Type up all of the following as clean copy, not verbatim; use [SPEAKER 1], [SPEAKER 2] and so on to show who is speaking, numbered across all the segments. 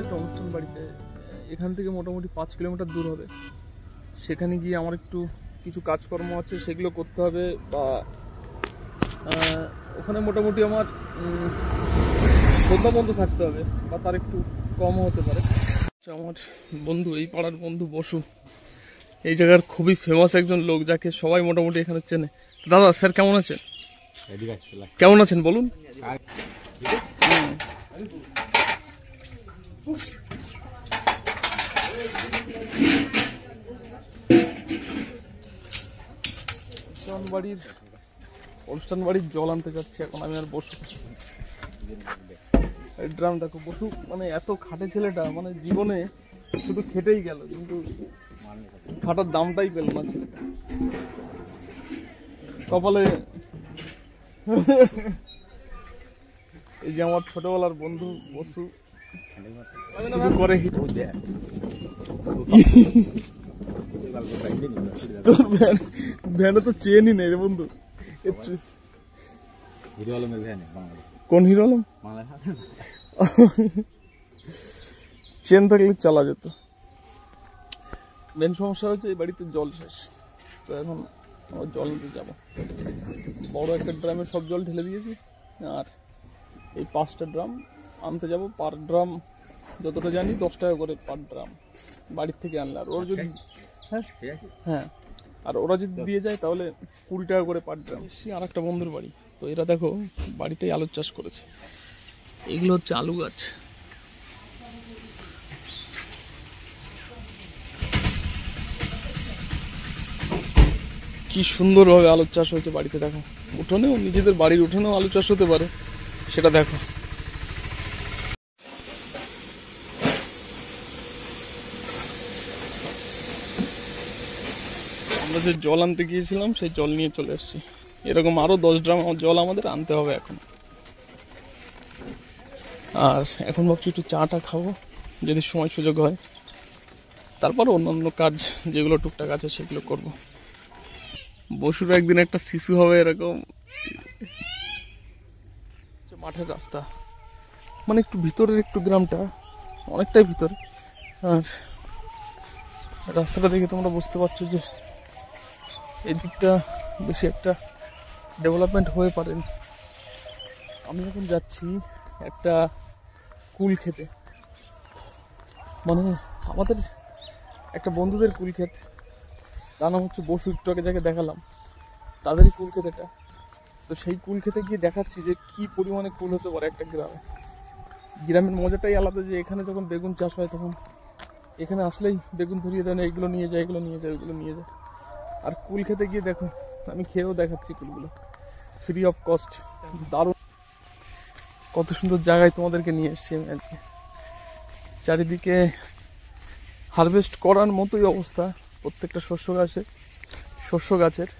[SPEAKER 1] একটা অনুষ্ঠান বাড়িতে, এখান থেকে মোটামুটি 5 কিলোমিটার দূর হবে। সেখানে গিয়ে আমার একটু কিছু কাজকর্ম আছে, সেগুলো করতে হবে। বা ওখানে মোটামুটি আমার সন্ধ্যা বন্ধ থাকতে হবে, বা তার একটু কমও হতে পারে। আমার বন্ধু, এই পাড়ার বন্ধু বসু, এই জায়গার খুবই ফেমাস একজন লোক, যাকে সবাই মোটামুটি এখানে চেনে। দাদা, স্যার কেমন আছেন? কেমন আছেন বলুন। অনুষ্ঠান বাড়ির জল আনতে যাচ্ছি এখন আমি আর বসু। ড্রাম দেখো, বসু মানে এত খাটে ছেলেটা, মানে জীবনে শুধু খেটেই গেল, কিন্তু খাটার দামটাই পেল না ছেলেটা। কপালে এই যে আমার ছোটবেলার বন্ধু বসু করে ভ্যানে তো চেনই নেই রে বন্ধু। কোন হিরো আলম? চেন থাকলে চালা যেত। মেন সমস্যা হচ্ছে এই বাড়িতে জল শেষ, তো এখন জল নিতে যাবো। বড় একটা ড্রামে সব জল ঢেলে দিয়েছি, আর এই 5টা ড্রাম আনতে যাব। পার ড্রাম যতটা জানি 10 টাকা করে পার ড্রাম বাড়ির থেকে আনলে। আর ওরা যদি হ্যাঁ আর ওরা যদি দিয়ে যায় তাহলে 20 টাকা করে পার ড্রাম। আর একটা বন্ধুর বাড়ি, তো এরা দেখো বাড়িতেই আলুর চাষ করেছে। এগুলো হচ্ছে আলু গাছ। কি সুন্দরভাবে আলুর চাষ হয়েছে বাড়িতে, দেখো। উঠোনেও, নিজেদের বাড়ির উঠোনেও আলু চাষ হতে পারে, সেটা দেখো। আমরা যে জল আনতে গিয়েছিলাম সেই জল নিয়ে চলে এসেছি। এরকম আরো 10 ড্রাম জল আমাদের আনতে হবে এখন। আর এখন ভাবছি একটু চাটা খাবো, যদি সময় সুযোগ হয়। তারপর অন্যান্য কাজ যেগুলো টুকটাক আছে সেগুলো করব। বসুর একদিন একটা শিশু হবে এরকম। মাঠের রাস্তা, মানে একটু ভিতরের একটু গ্রামটা, অনেকটাই ভিতরে। আর রাস্তাটা দেখে তোমরা বুঝতে পারছো যে এই দিকটা বেশি একটা ডেভেলপমেন্ট হয়ে পারেনি। আমি এখন যাচ্ছি একটা কুল খেতে, মানে আমাদের একটা বন্ধুদের কুল ক্ষেত, তার নাম হচ্ছে বসু। একটু আগে যাকে দেখালাম তাদেরই কুল ক্ষেত এটা। তো সেই কুল খেতে গিয়ে দেখাচ্ছি যে কি পরিমাণে কুল হতে পারে একটা গ্রামে। গ্রামের মজাটাই আলাদা, যে এখানে যখন বেগুন চাষ হয় তখন এখানে আসলেই বেগুন ধরিয়ে দেন, এইগুলো নিয়ে যায়, এগুলো নিয়ে যায়, ওইগুলো নিয়ে যায়। আর কুল খেতে গিয়ে দেখো, আমি খেয়েও দেখাচ্ছি কুলগুলো ফ্রি অফ কস্ট। দারুণ, কত সুন্দর জায়গায় তোমাদেরকে নিয়ে এসেছি আমি আজকে। চারিদিকে হারভেস্ট করার মতোই অবস্থা প্রত্যেকটা শস্য গাছের।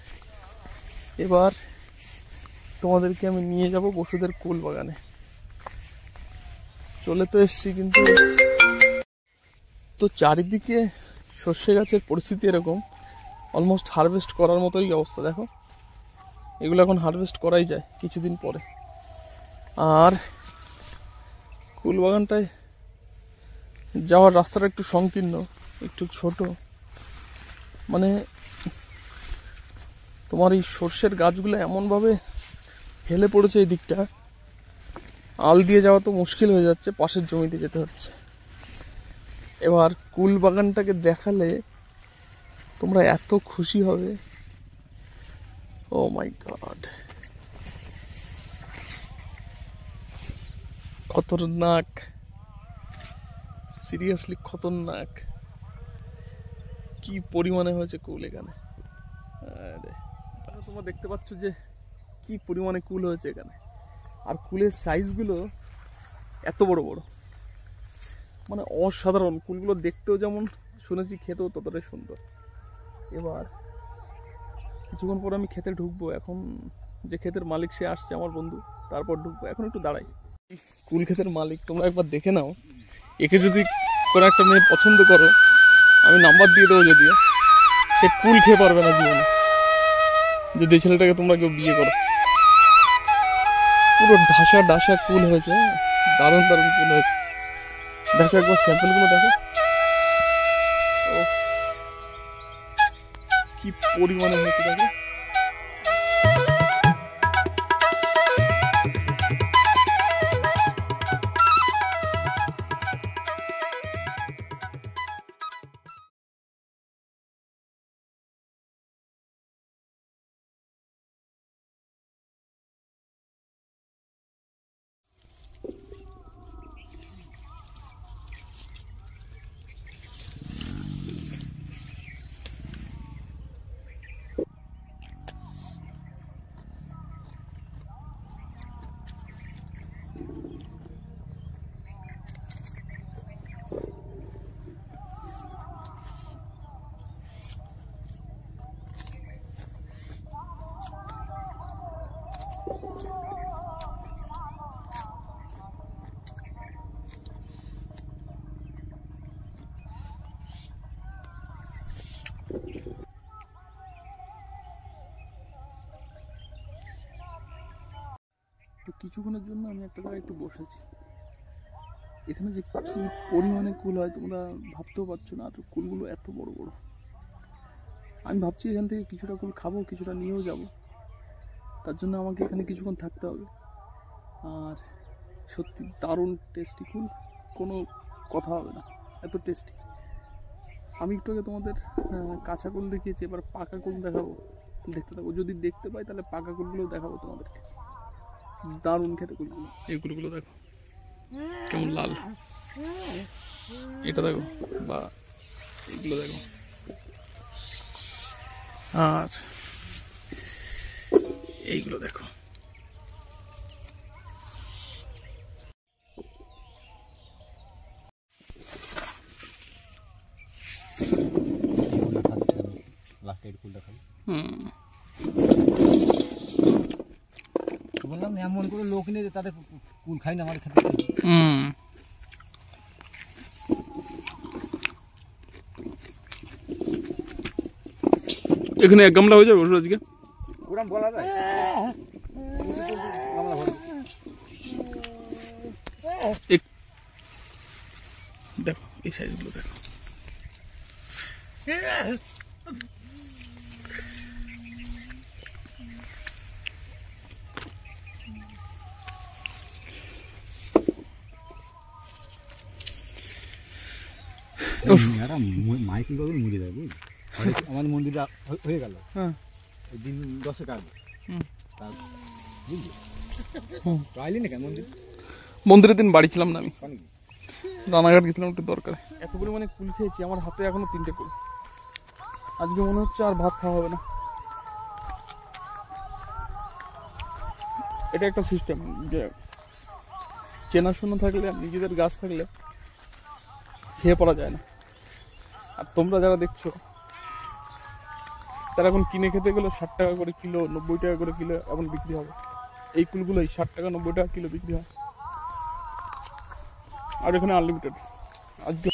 [SPEAKER 1] এবার তোমাদেরকে আমি নিয়ে যাব বসুদের কুল বাগানে। চলে তো এসছি, কিন্তু তো চারিদিকে সর্ষে গাছের পরিস্থিতি এরকম, অলমোস্ট হারভেস্ট করার মতোই অবস্থা। দেখো, এগুলো এখন হারভেস্ট করাই যায় কিছুদিন পরে। আর কুল বাগানটায় যাওয়ার রাস্তাটা একটু সংকীর্ণ, একটু ছোট, মানে তোমার এই সর্ষের গাছগুলো এমনভাবে হেলে পড়েছে এই দিকটা, আল দিয়ে যাওয়া তো মুশকিল হয়ে যাচ্ছে, পাশের জমিতে যেতে হচ্ছে। এবার কুল বাগানটাকে দেখালে তোমরা এত খুশি হবে, ও মাই গড, খতরনাক, সিরিয়াসলি খতরনাক। কি পরিমাণে হয়েছে কুল এখানে। তোমরা দেখতে পাচ্ছ যে কি পরিমাণে কুল হয়েছে এখানে। আর কুলের সাইজগুলো এত বড় বড়, মানে অসাধারণ। কুলগুলো দেখতেও যেমন, শুনেছি খেতেও ততটাই সুন্দর। এবার কিছুক্ষণ পর আমি খেতে ঢুকবো। এখন যে ক্ষেতের মালিক সে আসছে, আমার বন্ধু, তারপর ঢুকবো। এখন একটু দাঁড়াই। কুল ক্ষেতের মালিক তোমরা একবার দেখে নাও। একে যদি কোনো একটা মেয়ে পছন্দ করো, আমি নাম্বার দিয়ে দেবো, যদিও সে কুল খেয়ে পারবে না জীবনে, যদি এই ছেলেটাকে তোমরা কেউ বিয়ে করো। পুরো ঢাসা কুল হয়েছে, দারুণ দারুণ কুল হয়েছে। দেখো একবার স্যাম্পলগুলো দেখো, ও কি পরিমাণে হয়েছে দেখো। তো কিছুক্ষণের জন্য আমি একটা জায়গায় একটু বসেছি। এখানে যে কি পরিমাণে কুল হয় তোমরা ভাবতেও পারছো না। আর কুলগুলো এত বড় বড়। আমি ভাবছি এখান থেকে কিছুটা কুল খাবো, কিছুটা নিয়েও যাব। তার জন্য আমাকে এখানে কিছুক্ষণ থাকতে হবে। আর সত্যি দারুণ টেস্টি কুল, কোনো কথা হবে না, এত টেস্টি। আমি একটু আগে তোমাদের কাঁচা কুল দেখিয়েছি, এবার পাকা কুল দেখাবো, দেখতে থাকবো। যদি দেখতে পাই তাহলে পাকা কুলগুলোও দেখাবো তোমাদেরকে। দারুণ খেতে কুলগুলো। এই কুলগুলো দেখো কেমন লাল, এটা দেখো, বা এইগুলো দেখো। আর এইগুলো দেখো।
[SPEAKER 2] বললাম এমন করে লোক নেই যে তাদের কুল খাই না আমাদের খেতে।
[SPEAKER 1] এখানে এক গামলা হয়ে যাবে ওষুধ আজকে,
[SPEAKER 2] ওরকম বলা যায়।
[SPEAKER 1] দেখো এই সাইজগুলো দেখো।
[SPEAKER 2] মাইকেল বাবুর মুড়ি দেয় বুঝলি, আমার মন্দিরটা হয়ে গেল দিন 10 আগে, বুঝলি না কেন মন্দির।
[SPEAKER 1] মন্দিরের দিন বাড়ি ছিলাম না, আমি রানাঘাট গেছিলাম একটু দরকারে। এত পরিমাণে কুল খেয়েছি, আমার হাতে এখনো 3টে কুল। আজকে মনে হচ্ছে আর ভাত খাওয়া হবে না। এটা একটা সিস্টেম যে চেনাশোনা থাকলে, নিজেদের গাছ থাকলে খেয়ে পড়া যায় না। আর তোমরা যারা দেখছো তারা এখন কিনে খেতে গেলে 60 টাকা করে কিলো, 90 টাকা করে কিলো এখন বিক্রি হবে। এই কুলগুলোই 60 টাকা 90 টাকা কিলো বিক্রি হয়। আর এখানে আনলিমিটেড। আজকে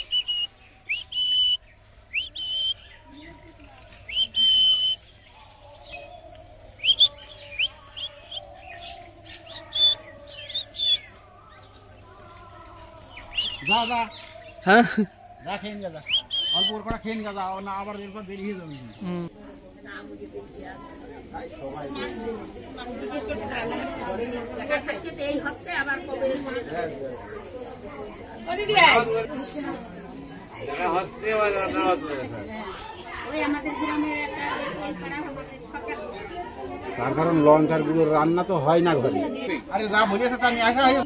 [SPEAKER 2] দাদা
[SPEAKER 1] হ্যাঁ
[SPEAKER 2] খেয়ে নিয়ে যা, অল্প করে খেয়ে নিয়ে যা, না আবার এরপর দেরি হয়ে যাবে। তার কারণ লঙ্কার গুলো রান্না তো হয় না ঘরে। আরে যা বলেছে তা নিয়ে আসা হয়।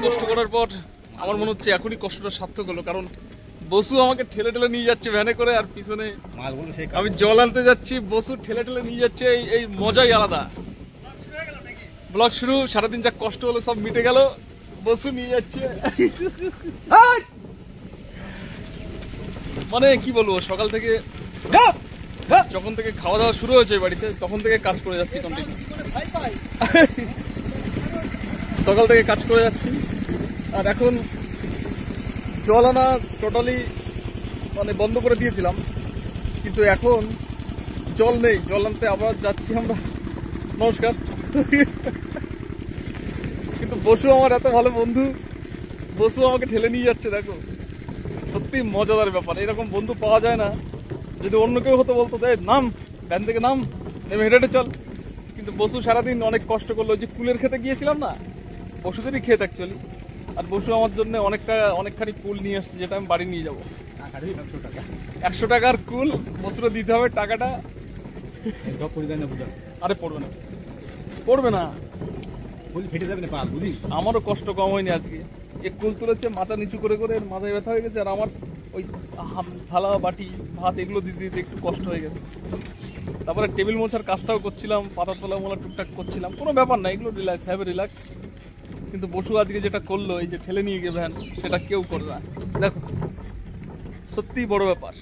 [SPEAKER 1] কষ্ট করার পর আমার মনে হচ্ছে এখনই কষ্টটা সার্থক হলো। কারণ বসু আমাকে ঠেলে ঠেলে নিয়ে যাচ্ছে ভ্যানে করে, আর পিছনে আমি জল আনতে যাচ্ছি, বসু ঠেলে ঠেলে নিয়ে যাচ্ছে। এই মজাই আলাদা। ব্লগ শুরু, সারাদিন যা কষ্ট হলো সব মিটে গেল, বসু নিয়ে যাচ্ছে। মানে কি বলবো, সকাল থেকে যখন থেকে খাওয়া দাওয়া শুরু হয়েছে বাড়িতে, তখন থেকে কাজ করে যাচ্ছি কন্টিনিউ। সকাল থেকে কাজ করে যাচ্ছি, আর এখন জল আনা টোটালি মানে বন্ধ করে দিয়েছিলাম, কিন্তু এখন জল নেই। জল আনতে আবার যাচ্ছি আমরা। নমস্কার। কিন্তু বসু আমার এত ভালো বন্ধু, বসু আমাকে ঠেলে নিয়ে যাচ্ছে। দেখো সত্যি মজাদার ব্যাপার, এরকম বন্ধু পাওয়া যায় না। যদি অন্য কেউ হতো বলতো দে নাম, ভ্যান থেকে নাম, নেমে হেঁটে হেঁটে চল। কিন্তু বসু সারাদিন অনেক কষ্ট করলো। যে কুলের খেতে গিয়েছিলাম না, বসুদেরই খেত অ্যাকচুয়ালি। আর বসু আমার জন্য অনেকখানি কুল নিয়ে আসছে, যেটা আমি বাড়ি নিয়ে যাবো। 100 টাকার কুল বসুরে দিতে হবে টাকাটা। আরে পড়বে না, পড়বে না,
[SPEAKER 2] ফেটে যাবে না পা, বুঝি।
[SPEAKER 1] আমারও কষ্ট কম হয়নি আজকে। এক কুল তুলেছে, মাথা নিচু করে করে এর মাথায় ব্যথা হয়ে গেছে। আর আমার ওই থালা বাটি ভাত এগুলো দিতে দিতে একটু কষ্ট হয়ে গেছে। তারপরে টেবিল মোছার কাজটাও করছিলাম, পাতা তোলা মোলা টুকটাক করছিলাম। কোনো ব্যাপার না, এগুলো রিল্যাক্স, হ্যাভ রিল্যাক্স। কিন্তু বসু আজকে যেটা করলো, এই যে ঠেলে নিয়ে গিয়ে ভ্যান, সেটা কেউ করে না। দেখো সত্যিই বড় ব্যাপার।